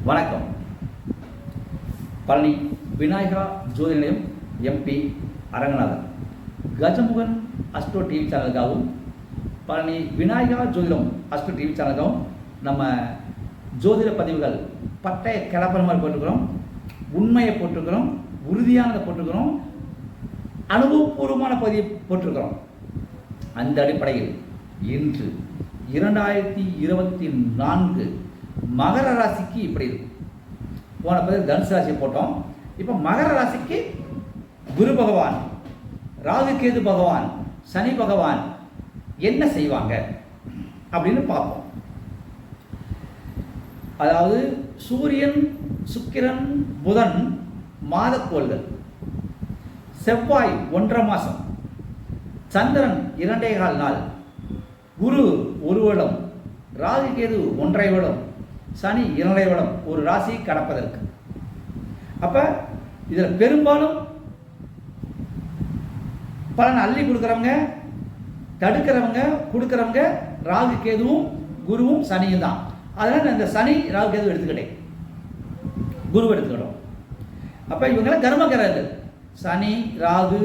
வணக்கம். Palani Vinayaka Jothi Nilayam M P Aranganathan Gajamugan Astro TV சேனலுக்காகவும் பழனி விநாயகா ஜோதிடம் அஸ்ட்ரோ டிவி சேனலுக்காகவும் நம்ம ஜோதிட பதிவுகள் பட்டைய கிளப்புற மாதிரி போட்டிருக்கிறோம், உண்மையை போட்டிருக்கிறோம், உறுதியானதை போட்டிருக்கிறோம், அனுபவபூர்வமான பதிவை போட்டிருக்கிறோம். அந்த அடிப்படையில் இன்று 2024 மகர ராசிக்கு இப்படி இருக்கும். போன பதிவு தனுசு ராசியை போட்டோம். இப்போ மகர ராசிக்கு குரு பகவான், ராகு கேது பகவான், சனி பகவான் என்ன செய்வாங்க அப்படின்னு பார்ப்போம். அதாவது சூரியன், சுக்கிரன், புதன் மாதக்கோள்கள், செவ்வாய் 1.5 மாதம், சந்திரன் 2.25 நாள், குரு 1 வருடம், ராகு கேது 1.5 வருடம், சனி 2.5 வருடம் ஒரு ராசி கடப்பதற்கு. அப்போ இதில் பெரும்பாலும் பலன் அள்ளி கொடுக்குறவங்க, தடுக்கிறவங்க, கொடுக்குறவங்க ராகு கேதுவும் குருவும் சனியும் தான். அதனால் இந்த சனி ராகு கேது எடுத்துக்கிட்டேன், குரு எடுத்துக்கிட்டோம். அப்போ இவங்கெல்லாம் கர்ம கிரகங்கள். சனி, ராகு,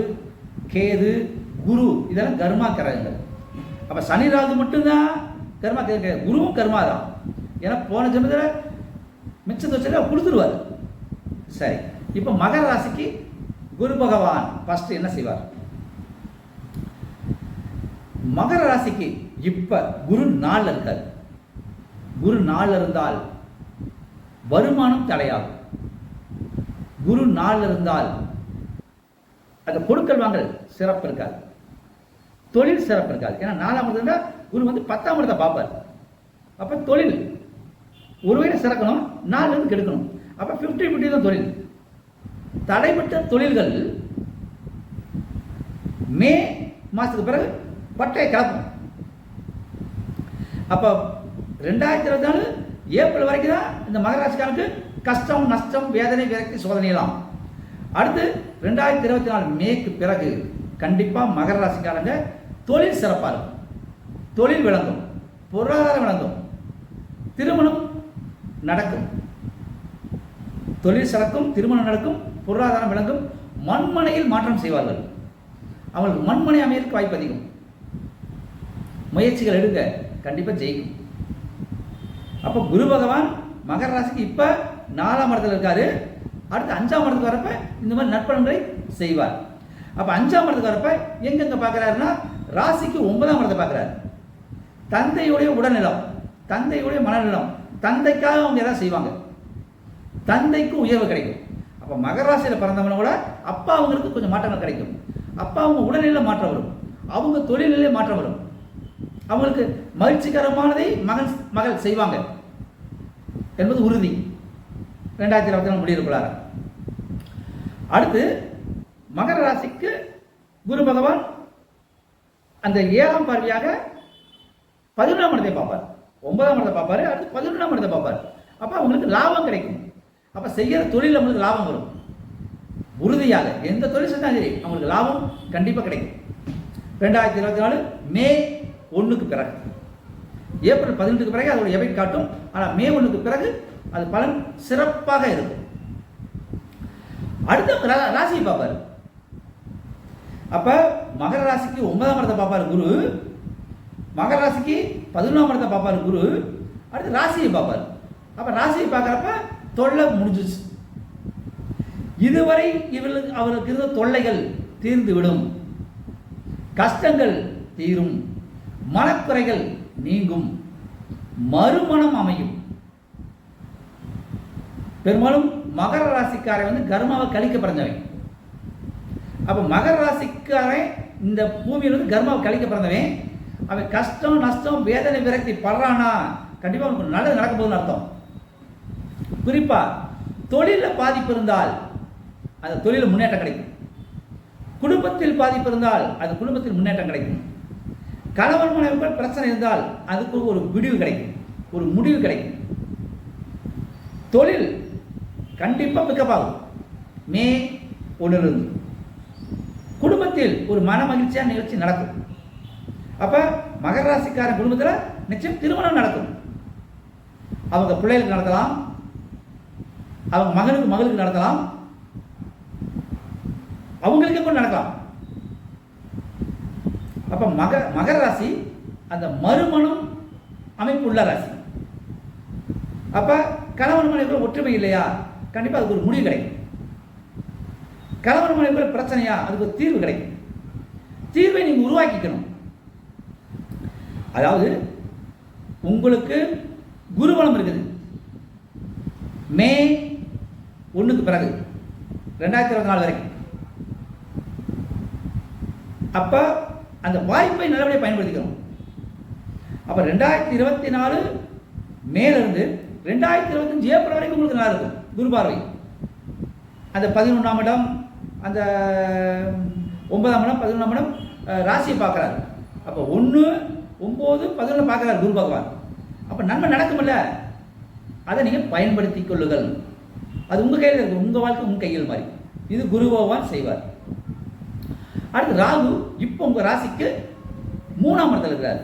கேது, குரு இதெல்லாம் கர்மா கிரகங்கள். அப்போ சனி ராகு மட்டும்தான் கர்மா கிரகம், குருவும் கர்மா தான். ஏன்னா போன ஜென்மத்தில் மிச்ச தொச்சலை கொடுத்துருவார். சரி, இப்போ மகர ராசிக்கு குரு பகவான் ஃபர்ஸ்ட் என்ன செய்வார்? மகர ராசிக்கு இப்போ குரு 4 இருக்கார். குரு 4 இருந்தால் வருமானம் தடையாகும். குரு 4 இருந்தால் அந்த கொடுக்கல் வாங்கல் சிறப்பு இருக்காது, தொழில் சிறப்பு இருக்காது. ஏன்னா 4ஆம் இடத்துல குரு 10ஆம் இடத்தை பார்ப்பார். அப்போ தொழில் ஒருவேளை சிறக்கணும், 4 கெடுக்கணும். அப்போ 50-50 தான் தொழில். தடைப்பட்ட தொழில்கள் மே மாதத்துக்கு பிறகு பட்டையை கிளப்பும். அப்போ 2024 ஏப்ரல் வரைக்கும் தான் இந்த மகராசிக்காரனுக்கு கஷ்டம், நஷ்டம், வேதனை, விரக்தி, சோதனையெல்லாம். அடுத்து 2024 மேக்கு பிறகு கண்டிப்பாக மகர ராசிக்காரங்க தொழில் சிறப்பாக இருக்கும், தொழில் விளங்கும், பொருளாதாரம் விளங்கும், திருமணம் நடக்கும், தொழில் சிறக்கும், திருமணம் நடக்கும், பொருளாதாரம் விளங்கும், மண்மனையில் மாற்றம் செய்வார்கள். அவங்களுக்கு மண்மனை அமையறதுக்கு வாய்ப்பு அதிகம். முயற்சிகள் எடுங்க, கண்டிப்பாக ஜெயிக்கும். அப்போ குரு பகவான் மகர ராசிக்கு இப்போ 4ஆம் இடத்துல இருக்காரு. அடுத்து 5ஆம் இடத்துக்கு வரப்ப இந்த மாதிரி நற்பலன்களை செய்வார். அப்போ 5ஆம் இடத்துக்கு வரப்ப எங்கெங்க பார்க்குறாருன்னா ராசிக்கு 9ஆம் இடத்தை பார்க்குறாரு. தந்தையுடைய உடல்நலம், தந்தையுடைய மனநலம், தந்தைக்காக அவங்க எதாவது செய்வாங்க, தந்தைக்கு உயர்வு கிடைக்கும். அப்போ மகர ராசியில் பிறந்தவங்க கூட அப்பா அவங்களுக்கு கொஞ்சம் மாற்றங்கள் கிடைக்கும். அப்பா அவங்க உடல்நிலையில் மாற்றம் வரும், அவங்க தொழில்நிலையிலே மாற்றம் வரும், அவங்களுக்கு மகிழ்ச்சிகரமானதை மகள் செய்வாங்க என்பது உறுதி. 2024 முடியிருக்கிறார். அடுத்து மகர ராசிக்கு குரு பகவான் அந்த 7ஆம் பார்வையாக 11ஆம் இடத்தை பார்ப்பார், 9ஆம் இடத்தை பார்ப்பார், அடுத்து 11ஆம் இடத்தை பார்ப்பார். அப்போ அவங்களுக்கு லாபம் கிடைக்கும். அப்போ செய்கிற தொழில் அவங்களுக்கு லாபம் வரும். உறுதியாக எந்த தொழில் செஞ்சாலும் சரி அவங்களுக்கு லாபம் கண்டிப்பாக கிடைக்கும். 2024 மே 1க்கு பிறகு, ஏப்ரல் 18க்கு பிறகு அதோட எஃபெக்ட் காட்டும். ஆனால் மே 1க்கு பிறகு அது பலன் சிறப்பாக இருக்கும். அடுத்த ராசியை பார்ப்பார். அப்ப மகர ராசிக்கு 9ஆம் இடத்தை பார்ப்பார் குரு, மகர ராசிக்கு 11ஆம் இடத்தை பார்ப்பார் குரு, அடுத்து ராசியை பார்ப்பார். அப்ப ராசியை பார்க்கறப்ப தொல்லை முடிஞ்சிச்சு. இதுவரை அவருக்கு இருந்த தொல்லைகள் தீர்ந்து விடும், கஷ்டங்கள் தீரும், மனக்குறைகள் நீங்கும், மறுமணம் அமையும். பெரும்பாலும் மகர ராசிக்காரன் கர்மாவை கழிக்க பிறந்தவன். அப்போ மகர ராசிக்காரன் இந்த பூமியில் கர்மாவை கழிக்க பிறந்தவன். அவன் கஷ்டம், நஷ்டம், வேதனை, விரக்தி படுறானா கண்டிப்பாக அவனுக்கு நல்லது நடக்க போகுதுன்னு அர்த்தம். குறிப்பாக தொழிலில் பாதிப்பு இருந்தால் அந்த தொழிலில் முன்னேற்றம் கிடைக்கும், குடும்பத்தில் பாதிப்பு இருந்தால் அந்த குடும்பத்தில் முன்னேற்றம் கிடைக்கும், கணவன் மனைவிக்குள் பிரச்சனை இருந்தால் அதுக்கு ஒரு விடிவு கிடைக்கும், ஒரு முடிவு கிடைக்கும். தொழில் கண்டிப்பாக பிக்கப் ஆகும் மே 1லிருந்து. குடும்பத்தில் ஒரு மன மகிழ்ச்சியான நிகழ்ச்சி நடக்கும். அப்போ மகர ராசிக்காரன் குடும்பத்தில் நிச்சயம் திருமணம் நடக்கும். அவங்க பிள்ளைகளுக்கு நடக்கலாம், அவங்க மகளுக்கு நடக்கலாம், அவங்களுக்கே கூட நடக்கலாம். அப்ப மகர ராசி அந்த மறுமணம் அமைப்பு உள்ள ராசி. அப்ப கணவன் மனைவிக்குள்ள ஒற்றுமை இல்லையா, கண்டிப்பா அதுக்கு ஒரு முடிவு கிடைக்கும். கணவன் மனைவிக்குள்ள பிரச்சனையா, அதுக்கு ஒரு தீர்வு கிடைக்கும். தீர்வை நீங்க உருவாக்கிக்கணும். அதாவது உங்களுக்கு குருபலம் இருக்குது. மே 1க்கு பிறகு 2024 வரைக்கும். அப்ப அந்த வாய்ப்பை நல்லபடியாக பயன்படுத்திக்கிறோம். அப்ப 2024 மேல இருந்து 2025 ஏப்ரல் வரைக்கும் உங்களுக்கு நல்லா இருக்கும் குரு பார்வை. அந்த 11ஆம் இடம், அந்த 9ஆம் இடம், 11ஆம் இடம் ராசியை பார்க்கிறார். அப்ப 1, 9, 11 பார்க்கிறார் குரு பகவான். அப்ப நன்மை நடக்கும்ல, அதை நீங்க பயன்படுத்தி கொள்ளுங்கள். அது உங்க கையில் இருக்கு, உங்க வாழ்க்கை உங்க கையில் மாதிரி. இது குரு பகவான் செய்வார். அடுத்து ராகு இப்போ உங்க ராசிக்கு 3ஆம் இடத்துல இருக்கிறார்.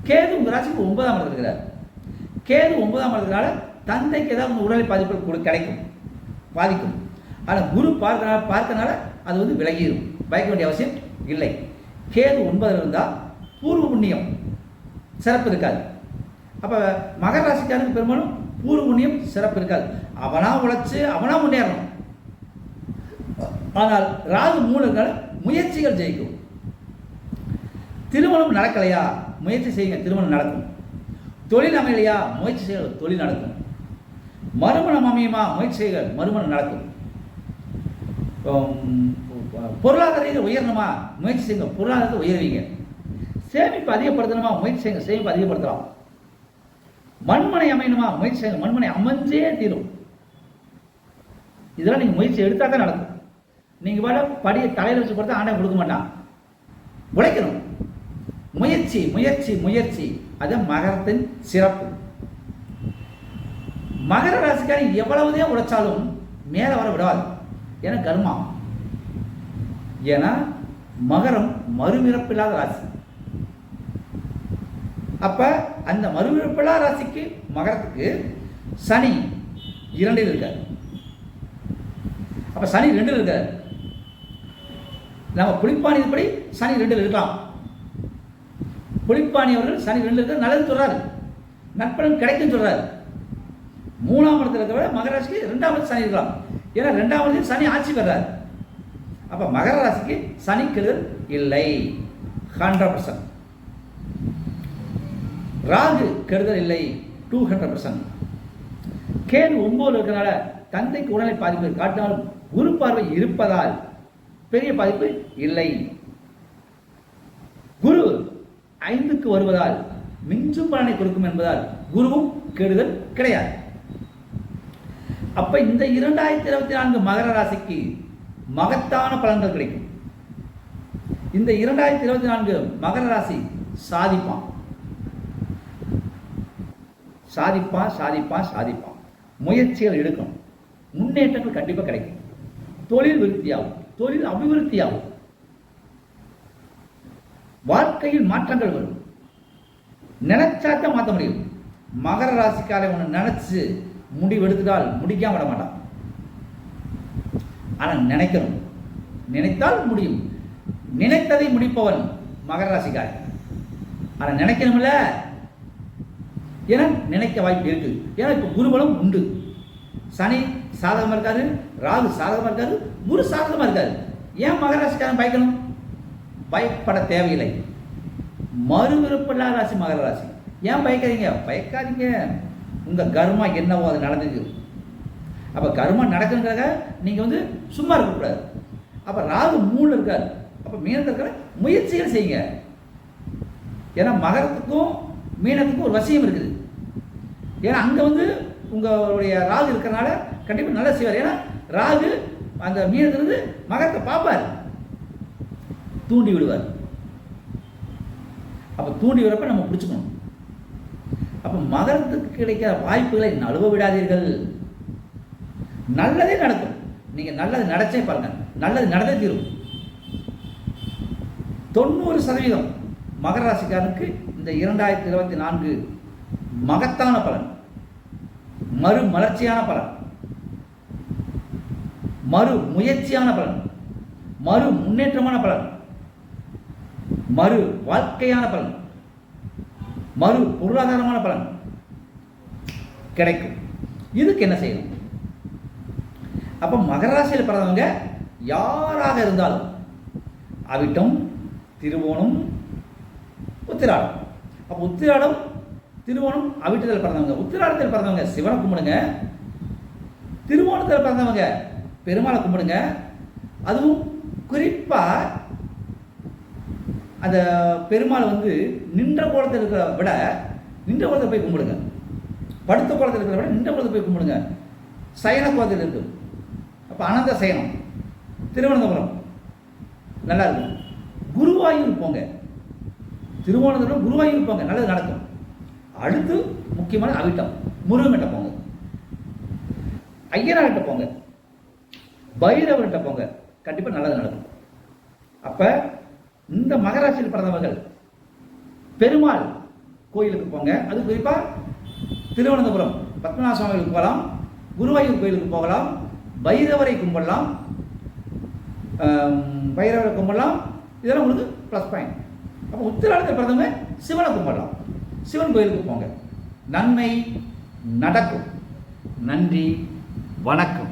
கேது உங்க ராசிக்கு 9ஆம் இடத்துல இருக்கிறார். கேது 9ஆம் இடத்துனால தந்தைக்கு ஏதாவது உடலை பாதிப்பு கிடைக்கும், பாதிக்கும். ஆனால் குரு பார்க்கறனால அது வந்து விலகிடும், பயக்க வேண்டிய அவசியம் இல்லை. கேது 9ல் இருந்தால் பூர்வ புண்ணியம் சிறப்பு இருக்காது. அப்போ மகர ராசிக்காரனுக்கு பெரும்பாலும் பூர்வ புண்ணியம் சிறப்பு இருக்காது. அவனா உழைச்சு அவனா முன்னேறணும். ஆனால் ராகு 3 முயற்சிகள் ஜெயிக்கும். திருமணம் நடக்கலையா, முயற்சி செய்யுங்க, திருமணம் நடக்கும். தொழில் அமையலையா, முயற்சி செய்ய, தொழில் நடக்கும். மறுமணம் அமையுமா, முயற்சி செய்ய, மறுமணம் நடக்கும். பொருளாதார உயரணுமா, முயற்சி செய்யுங்க, பொருளாதாரத்தை உயர்வீங்க. சேமிப்பு அதிகப்படுத்தணுமா, முயற்சி செய்யுங்க, சேமிப்பு அதிகப்படுத்தலாம். மண்மனை அமையணுமா, முயற்சி செய்யுங்க, மண்மனை அமைஞ்சே தீரும். இதெல்லாம் நீங்க முயற்சி எடுத்தா தான் நடக்கும். நீங்க படியை தலையில வச்சு கொடுத்தா ஆண்டை கொடுக்க மாட்டான். உழைக்கணும். முயற்சி முயற்சி முயற்சி, அது மகரத்தின் சிறப்பு. மகர ராசிக்காரன் எவ்வளவுதான் உழைச்சாலும் மேல வர விடாது. ஏன்னா கர்மா. ஏன்னா மகரம் மறுபிறப்பில்லாத ராசி. அப்ப அந்த மறுபிறப்பில்லா ராசிக்கு மகரத்துக்கு சனி 2ல் இருக்கார். அப்ப சனி 2ல் இருக்கார். நம்ம புலிப்பாணிப்படி சனி 2ல் இருக்கலாம். புலிப்பாணி அவர்கள் சனி 2ல் இருக்க நல்லது சொல்றாரு, நட்பலன் கிடைக்கும் சொல்றாரு. 3ஆம் இடத்துல இருக்கிற மகர ராசிக்கு 2ஆம் இடத்துல சனி இருக்கலாம். ஏன்னா 2ஆம் இடத்துல சனி ஆட்சி பெறார். அப்ப மகர ராசிக்கு சனி கெடுதல் இல்லை, 100%. ராகு கெடுதல் இல்லை, 200%. கேது 9ல் இருக்கிறனால தந்தைக்கு உடலை பாதிப்பு காட்டினாலும் குரு பார்வை இருப்பதால் பெரிய பாதிப்பு இல்லை. குரு 5க்கு வருவதால் மிஞ்சும் பலனை கொடுக்கும் என்பதால் குருவும் கெடுதல் கிடையாது. அப்ப இந்த 2024 மகர ராசிக்கு மகத்தான பலன்கள் கிடைக்கும். இந்த 2024 மகர ராசி சாதிப்பான் சாதிப்பான் சாதிப்பான் சாதிப்பான். முயற்சிகள் எடுக்கணும், முன்னேற்றங்கள் கண்டிப்பாக கிடைக்கும். தொழில் விருத்தியாகும், தொழில் அபிவிருத்தியாகும், வாழ்க்கையில் மாற்றங்கள் வரும். நினைச்சாத்தான் மாற்ற முடியும். மகர ராசிக்காரை ஒன்று நினைச்சு முடிவெடுத்துட்டால் முடிக்காம விட மாட்டான். ஆனால் நினைக்கணும், நினைத்தால் முடியும். நினைத்ததை முடிப்பவன் மகர ராசிக்காரன். ஆனால் நினைக்கணும்ல, ஏன்னா நினைக்க வாய்ப்பு இருக்கு. ஏன்னா இப்போ குருபலம் உண்டு. சனி சாதகமாக இருக்காரு, ராகு சாதகமாக இருக்காரு, குரு சாதகமாக இருக்காரு. ஏன் மகர ராசிக்காரன் பயக்கணும்? பயப்பட தேவையில்லை. மறுவிருப்பில்லா ராசி மகர ராசி. ஏன் பயக்காதீங்க? பயக்காதீங்க. உங்க கர்மா என்னவோ அது நடந்தது. அப்ப கர்மா நடக்குங்கிறத நீங்க வந்து சும்மா இருக்கக்கூடாது. அப்ப ராகு 3ல் இருக்காரு. அப்ப மீனத்தில் இருக்கிற முயற்சிகள் செய்யுங்க. ஏன்னா மகரத்துக்கும் மீனத்துக்கும் ஒரு வசியம் இருக்குது. ஏன்னா அங்க வந்து உங்களுடைய ராகு இருக்கிறனால கண்டிப்பா நல்லா செய்வார். ஏன்னா ராகு அந்த மீனத்திலிருந்து மகரத்தை பார்ப்பார், தூண்டி விடுவார். அப்ப தூண்டி விடுறப்ப நம்ம பிடிச்சுக்கணும். அப்ப மகரத்துக்கு கிடைக்கிற வாய்ப்புகளை நழுவ விடாதீர்கள். நல்லதே நடக்கும். நீங்க நல்லது நடச்சே பாருங்க, நல்லது நடந்தே தீரும். 90% மகர ராசிக்காரனுக்கு இந்த 2024 மகத்தான பலன், மறுமலர்ச்சியான பலன். மறு முயற்சியான பலன், மறு முன்னேற்றமான பலன், மறு வாழ்க்கையான பலன், மறு பொருளாதாரமான பலன் கிடைக்கும். இதுக்கு என்ன செய்யணும்? அப்போ மகர ராசியில் பிறந்தவங்க யாராக இருந்தாலும், அவிட்டம், திருவோணம், உத்திராடம். அப்போ உத்திராடம், திருவோணம், அவிட்டத்தில் பிறந்தவங்க, உத்திராடத்தில் பிறந்தவங்க சிவனை கும்பிடுங்க. திருவோணத்தில் பிறந்தவங்க பெருமாளை கும்பிடுங்க. அதுவும் குறிப்பாக அந்த பெருமாள் நின்ற கோலத்தில் இருக்கிற விட நின்ற கோலத்தில் போய் கும்பிடுங்க. படுத்த கோலத்தில் இருக்கிற விட நின்ற கோலத்தில் போய் கும்பிடுங்க. சயன கோலத்தில் இருக்கு. அப்போ அனந்த சயனம் திருவனந்தபுரம் நல்லா இருக்கும். குருவாயூர் போங்க, திருவோணத்தில் குருவாயூர் போங்க, நல்லது நடக்கும். அடுத்து முக்கியமான அவிட்டம், முருகன்கிட்ட போங்க, ஐயனார்கிட்ட போங்க, பைரவர்கிட்ட போங்க, கண்டிப்பாக நல்லது நடக்கும். அப்போ இந்த மகராசியில் பிறந்தவர்கள் பெருமாள் கோயிலுக்கு போங்க. அது குறிப்பாக திருவனந்தபுரம் பத்மநாப சுவாமிகளுக்கு போகலாம், குருவாயூர் கோயிலுக்கு போகலாம், பைரவரை கும்பிடலாம், பைரவரை கும்பிடலாம். இதெல்லாம் உங்களுக்கு ப்ளஸ் பாயிண்ட். அப்போ உத்திராடத்தில் பிறந்தவங்க சிவனை கும்பிடலாம், சிவன் கோயிலுக்கு போங்க, நன்மை நடக்கும். நன்றி, வணக்கம்.